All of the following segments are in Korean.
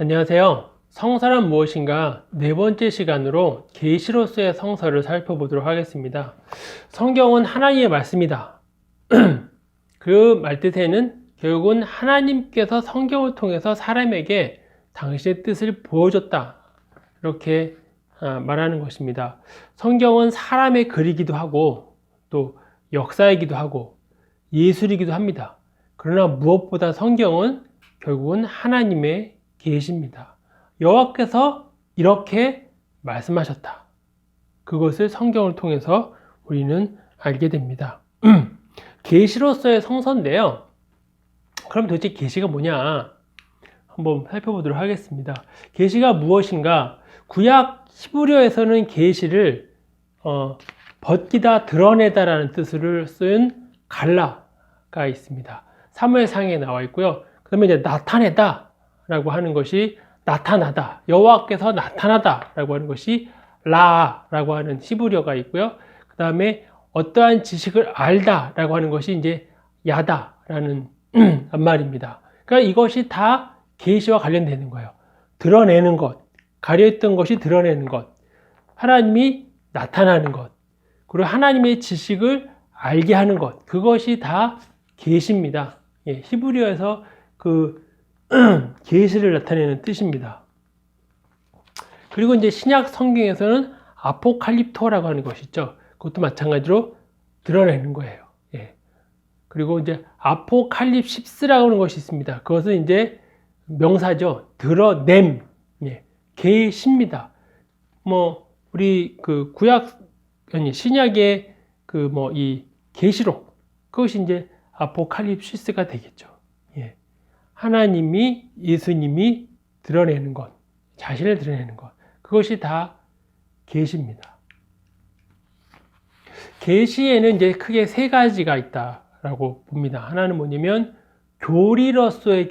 안녕하세요. 성서란 무엇인가 네 번째 시간으로 계시로서의 성서를 살펴보도록 하겠습니다. 성경은 하나님의 말씀이다. 그 말뜻에는 결국은 하나님께서 성경을 통해서 사람에게 당신의 뜻을 보여줬다. 이렇게 말하는 것입니다. 성경은 사람의 글이기도 하고 또 역사이기도 하고 예술이기도 합니다. 그러나 무엇보다 성경은 결국은 하나님의 계시입니다. 여호와께서 이렇게 말씀하셨다. 그것을 성경을 통해서 우리는 알게 됩니다. 계시로서의 성서인데요. 그럼 도대체 계시가 뭐냐? 한번 살펴보도록 하겠습니다. 계시가 무엇인가? 구약 히브리어에서는 계시를 벗기다, 드러내다라는 뜻을 쓴 갈라가 있습니다. 사무엘상에 나와 있고요. 그다음에 이제 나타내다 라고 하는 것이 나타나다, 여호와께서 나타나다 라고 하는 것이 라라고 하는 히브리어가 있고요. 그 다음에 어떠한 지식을 알다 라고 하는 것이 이제 야다 라는 말입니다. 그러니까 이것이 다 계시와 관련되는 거예요. 드러내는 것, 가려있던 것이 드러내는 것, 하나님이 나타나는 것, 그리고 하나님의 지식을 알게 하는 것, 그것이 다 계시입니다. 히브리어에서 그 계시를 나타내는 뜻입니다. 그리고 이제 신약 성경에서는 아포칼립토라고 하는 것이 있죠. 그것도 마찬가지로 드러내는 거예요. 그리고 이제 아포칼립십스라고 하는 것이 있습니다. 그것은 이제 명사죠. 드러냄, 계시입니다. 우리 그 신약의 이 계시록, 그것이 이제 아포칼립시스가 되겠죠. 하나님이, 예수님이 드러내는 것, 자신을 드러내는 것, 그것이 다 계시입니다. 계시에는 이제 크게 세 가지가 있다라고 봅니다. 하나는 뭐냐면 교리로서의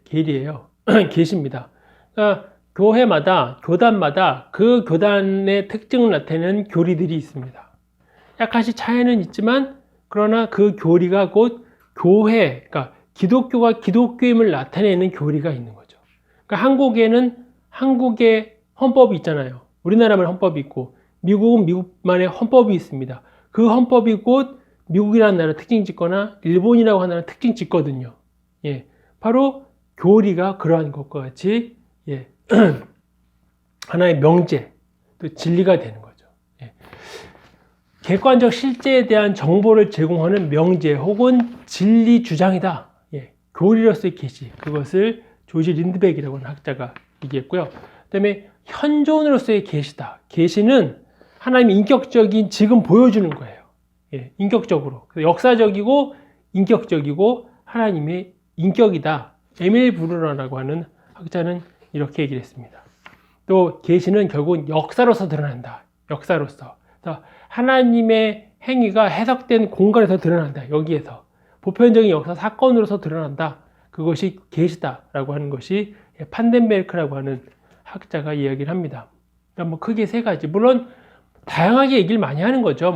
계리예요. 계시입니다. 그러니까 교회마다, 교단마다 그 교단의 특징을 나타내는 교리들이 있습니다. 약간씩 차이는 있지만 그러나 그 교리가 곧 교회, 그러니까 기독교가 기독교임을 나타내는 교리가 있는 거죠. 그러니까 한국에는 한국의 헌법이 있잖아요. 우리나라만 헌법이 있고 미국은 미국만의 헌법이 있습니다. 그 헌법이 곧 미국이라는 나라 특징 짓거나 일본이라고 하는 나라 특징 짓거든요. 바로 교리가 그러한 것과 같이 하나의 명제, 또 진리가 되는 거죠. 객관적 실제에 대한 정보를 제공하는 명제 혹은 진리 주장이다. 교리로서의 계시, 그것을 조지 린드백이라고 하는 학자가 얘기했고요. 그 다음에 현존으로서의 계시다. 계시는 하나님의 인격적인 지금 보여주는 거예요. 인격적으로. 역사적이고 인격적이고 하나님의 인격이다. 에밀 브루너라고 하는 학자는 이렇게 얘기를 했습니다. 또 계시는 결국 역사로서 드러난다. 역사로서. 하나님의 행위가 해석된 공간에서 드러난다. 여기에서. 보편적인 역사 사건으로서 드러난다. 그것이 계시다라고 하는 것이 판덴베르크라고 하는 학자가 이야기를 합니다. 그러니까 크게 세 가지. 물론 다양하게 얘기를 많이 하는 거죠.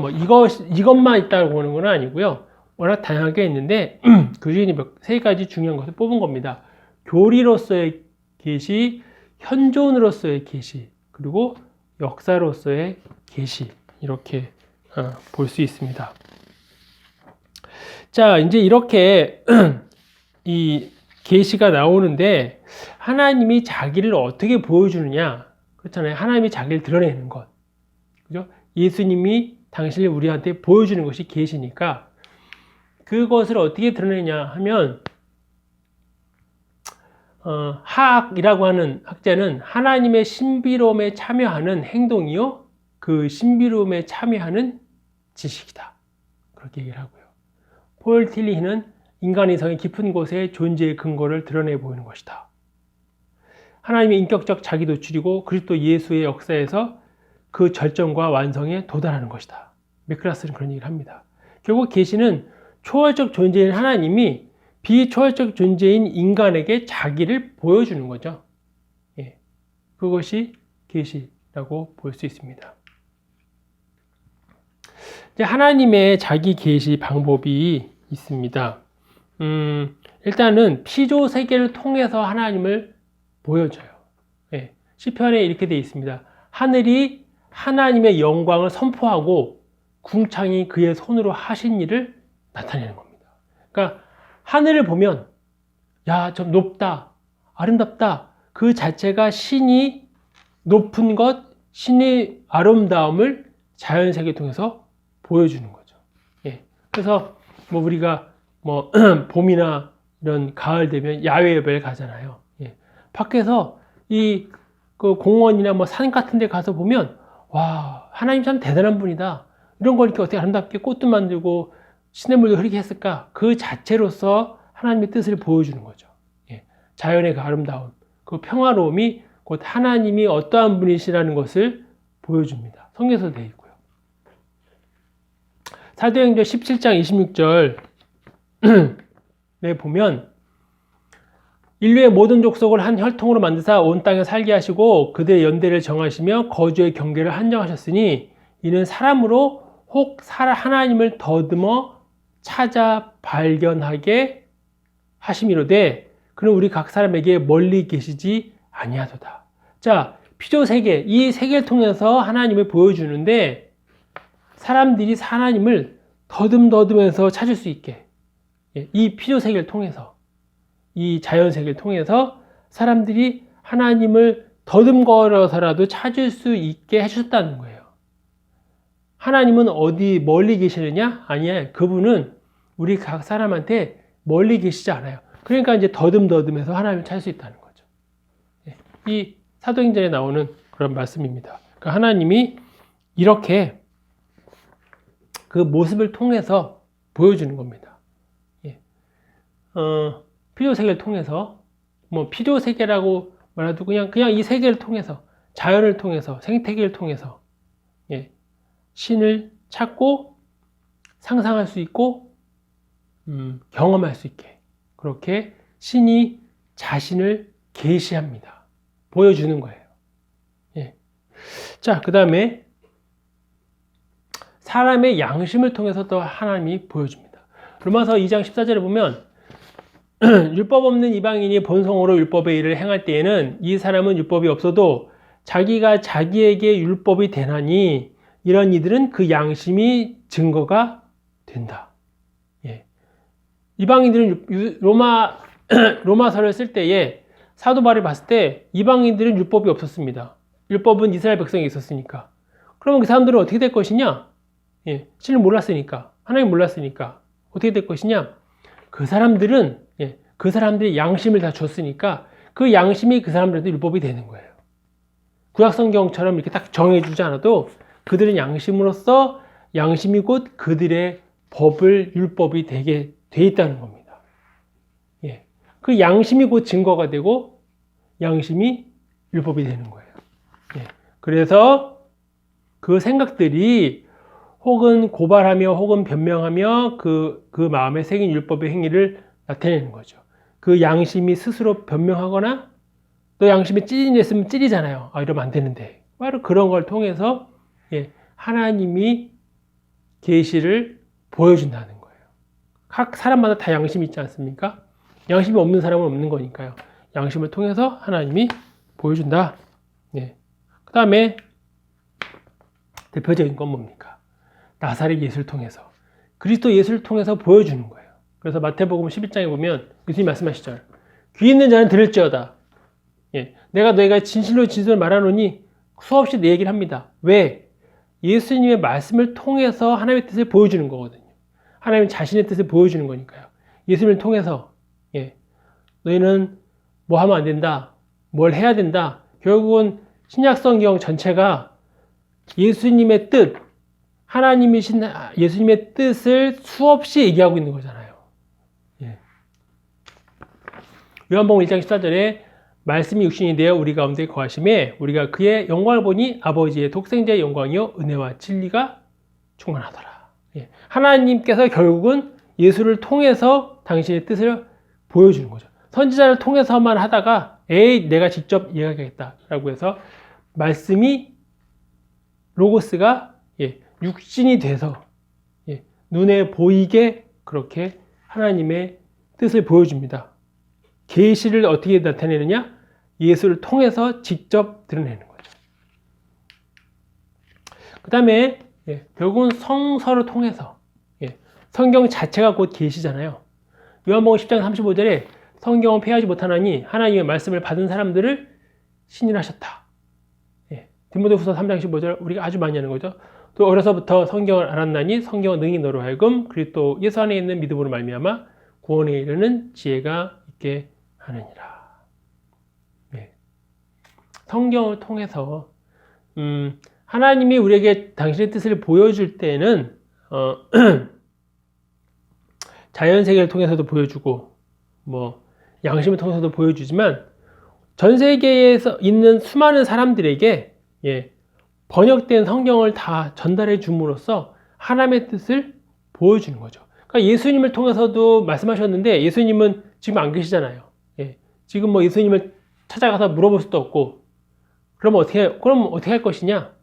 이것만 있다고 하는 건 아니고요. 워낙 다양하게 있는데 그 중에 세 가지 중요한 것을 뽑은 겁니다. 교리로서의 계시, 현존으로서의 계시, 그리고 역사로서의 계시, 이렇게 볼 수 있습니다. 자, 이제 이렇게 이 계시가 나오는데 하나님이 자기를 어떻게 보여주느냐? 그렇잖아요. 하나님이 자기를 드러내는 것. 그죠? 예수님이 당신을 우리한테 보여주는 것이 계시니까 그것을 어떻게 드러내냐 하면 하악이라고 하는 학자는 하나님의 신비로움에 참여하는 행동이요, 그 신비로움에 참여하는 지식이다. 그렇게 얘기를 하고요. 폴 틸리히는 인간의 성의 깊은 곳에 존재의 근거를 드러내 보이는 것이다. 하나님의 인격적 자기 노출이고 그리스도 예수의 역사에서 그 절정과 완성에 도달하는 것이다. 맥클라스는 그런 얘기를 합니다. 결국 계시는 초월적 존재인 하나님이 비초월적 존재인 인간에게 자기를 보여주는 거죠. 그것이 계시라고 볼 수 있습니다. 하나님의 자기 계시 방법이 있습니다. 일단은 피조 세계를 통해서 하나님을 보여줘요. 예. 시편에 이렇게 되어 있습니다. 하늘이 하나님의 영광을 선포하고 궁창이 그의 손으로 하신 일을 나타내는 겁니다. 그러니까 하늘을 보면 야, 좀 높다, 아름답다. 그 자체가 신이 높은 것, 신의 아름다움을 자연세계를 통해서 보여주는 거죠. 예. 그래서 뭐 우리가 뭐 봄이나 이런 가을 되면 야외 예배를 가잖아요. 예. 밖에서 그 공원이나 뭐 산 같은 데 가서 보면 와, 하나님 참 대단한 분이다. 이런 걸 이렇게 어떻게 아름답게 꽃도 만들고 시냇물도 흐르게 했을까? 그 자체로서 하나님의 뜻을 보여주는 거죠. 예. 자연의 그 아름다움, 그 평화로움이 곧 하나님이 어떠한 분이시라는 것을 보여줍니다. 성경에서 되어 있고요. 사도행전 17장 26절에 보면 인류의 모든 족속을 한 혈통으로 만드사 온 땅에 살게 하시고 그들의 연대를 정하시며 거주의 경계를 한정하셨으니 이는 사람으로 혹 하나님을 더듬어 찾아 발견하게 하심이로되 그는 우리 각 사람에게 멀리 계시지 아니하도다. 자, 피조 세계, 이 세계를 통해서 하나님을 보여주는데 사람들이 하나님을 더듬더듬해서 찾을 수 있게 이 피조 세계를 통해서 이 자연 세계를 통해서 사람들이 하나님을 더듬거려서라도 찾을 수 있게 해주셨다는 거예요. 하나님은 어디 멀리 계시느냐? 아니야. 그분은 우리 각 사람한테 멀리 계시지 않아요. 그러니까 이제 더듬더듬해서 하나님을 찾을 수 있다는 거죠. 이 사도행전에 나오는 그런 말씀입니다. 그러니까 하나님이 이렇게 그 모습을 통해서 보여주는 겁니다. 필요 세계를 통해서 뭐 필요 세계라고 말해도 그냥 이 세계를 통해서 자연을 통해서 생태계를 통해서 신을 찾고 상상할 수 있고 경험할 수 있게 그렇게 신이 자신을 계시합니다. 보여주는 거예요. 자, 그 다음에 사람의 양심을 통해서 또 하나님이 보여줍니다. 로마서 2장 14절에 보면 율법 없는 이방인이 본성으로 율법의 일을 행할 때에는 이 사람은 율법이 없어도 자기가 자기에게 율법이 되나니 이런 이들은 그 양심이 증거가 된다. 이방인들은 로마서를 쓸 때에 사도 바울이 봤을 때 이방인들은 율법이 없었습니다. 율법은 이스라엘 백성이 있었으니까. 그러면 그 사람들은 어떻게 될 것이냐? 신을 몰랐으니까, 하나님 몰랐으니까 어떻게 될 것이냐? 그 사람들이 양심을 다 줬으니까 그 양심이 그 사람들한테 율법이 되는 거예요. 구약성경처럼 이렇게 딱 정해주지 않아도 그들은 양심으로서 양심이 곧 그들의 율법이 되게 돼 있다는 겁니다. 그 양심이 곧 증거가 되고 양심이 율법이 되는 거예요. 그래서 그 생각들이 혹은 고발하며 혹은 변명하며 그 마음에 새긴 율법의 행위를 나타내는 거죠. 그 양심이 스스로 변명하거나 또 양심이 찔린 일 있으면 찔리잖아요. 이러면 안 되는데. 바로 그런 걸 통해서 하나님이 계시를 보여준다는 거예요. 각 사람마다 다 양심이 있지 않습니까? 양심이 없는 사람은 없는 거니까요. 양심을 통해서 하나님이 보여준다. 그 다음에 대표적인 건 뭡니까? 나사렛 예수를 통해서 그리스도 예수를 통해서 보여주는 거예요. 그래서 마태복음 11장에 보면 예수님이 말씀하시죠. 귀 있는 자는 들을지어다. 내가 너희가 진실로 진실을 말하노니 수없이 내 얘기를 합니다. 왜? 예수님의 말씀을 통해서 하나님의 뜻을 보여주는 거거든요. 하나님 자신의 뜻을 보여주는 거니까요. 예수님을 통해서 너희는 뭐 하면 안 된다. 뭘 해야 된다. 결국은 신약성경 전체가 예수님의 뜻, 하나님이신 예수님의 뜻을 수없이 얘기하고 있는 거잖아요. 요한복음 1장 14절에 말씀이 육신이 되어 우리 가운데 거하심에 우리가 그의 영광을 보니 아버지의 독생자의 영광이요 은혜와 진리가 충만하더라. 하나님께서 결국은 예수를 통해서 당신의 뜻을 보여주는 거죠. 선지자를 통해서만 하다가 내가 직접 이야기하겠다라고 해서 말씀이 로고스가 육신이 돼서 눈에 보이게 그렇게 하나님의 뜻을 보여줍니다. 계시를 어떻게 나타내느냐? 예수를 통해서 직접 드러내는 거죠. 그 다음에 결국은 성서를 통해서 성경 자체가 곧 계시잖아요. 요한복음 10장 35절에 성경은 폐하지 못하나니 하나님의 말씀을 받은 사람들을 신인하셨다. 디모데후서 3장 15절 우리가 아주 많이 하는 거죠. 또 어려서부터 성경을 알았나니 성경은 능히 너로 하여금 그리스도 예수 안에 있는 믿음으로 말미암아 구원에 이르는 지혜가 있게 하느니라. 성경을 통해서 하나님이 우리에게 당신의 뜻을 보여줄 때는 자연세계를 통해서도 보여주고 뭐 양심을 통해서도 보여주지만 전 세계에서 있는 수많은 사람들에게 번역된 성경을 다 전달해 줌으로써 하나님의 뜻을 보여주는 거죠. 그러니까 예수님을 통해서도 말씀하셨는데 예수님은 지금 안 계시잖아요. 지금 뭐 예수님을 찾아가서 물어볼 수도 없고 그럼 어떻게 할 것이냐?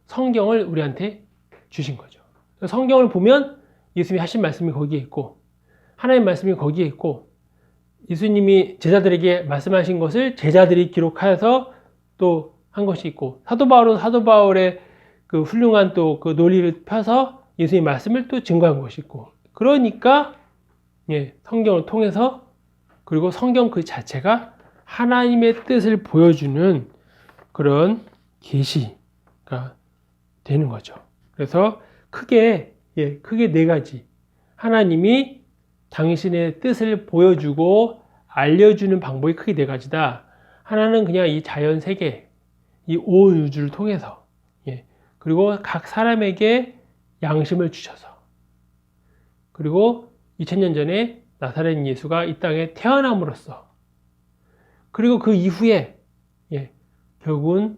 성경을 우리한테 주신 거죠. 성경을 보면 예수님이 하신 말씀이 거기에 있고 하나님의 말씀이 거기에 있고 예수님이 제자들에게 말씀하신 것을 제자들이 기록하여서 또 한 것이 있고 사도 바울의 그 훌륭한 또 그 논리를 펴서 예수님의 말씀을 또 증거한 것이 있고 그러니까 성경을 통해서 그리고 성경 그 자체가 하나님의 뜻을 보여주는 그런 계시가 되는 거죠. 그래서 크게 네 가지 하나님이 당신의 뜻을 보여주고 알려주는 방법이 크게 네 가지다. 하나는 그냥 이 자연 세계, 이 온 우주를 통해서 그리고 각 사람에게 양심을 주셔서 그리고 2000년 전에 나사렛 예수가 이 땅에 태어남으로써 그리고 그 이후에 결국은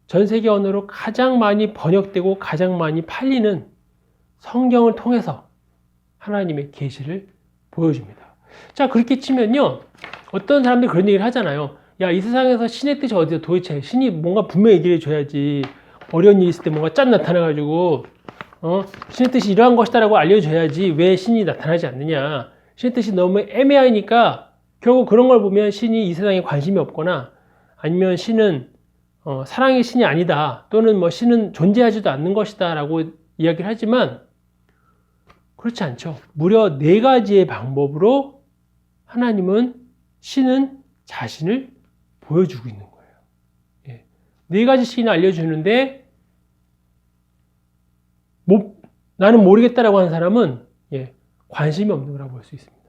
전 세계 언어로 가장 많이 번역되고 가장 많이 팔리는 성경을 통해서 하나님의 계시를 보여줍니다. 자, 그렇게 치면요. 어떤 사람들이 그런 얘기를 하잖아요. 야, 이 세상에서 신의 뜻이 어디서 도대체 신이 뭔가 분명히 얘기를 해줘야지. 어려운 일 있을 때 뭔가 짠 나타나가지고 신의 뜻이 이러한 것이다라고 알려줘야지 왜 신이 나타나지 않느냐. 신의 뜻이 너무 애매하니까 결국 그런 걸 보면 신이 이 세상에 관심이 없거나 아니면 신은 사랑의 신이 아니다. 또는 뭐 신은 존재하지도 않는 것이다 라고 이야기를 하지만 그렇지 않죠. 무려 네 가지의 방법으로 하나님은 신은 자신을 보여주고 있는 거예요. 네 가지 신을 알려주는데 나는 모르겠다라고 하는 사람은 관심이 없는 거라고 볼 수 있습니다.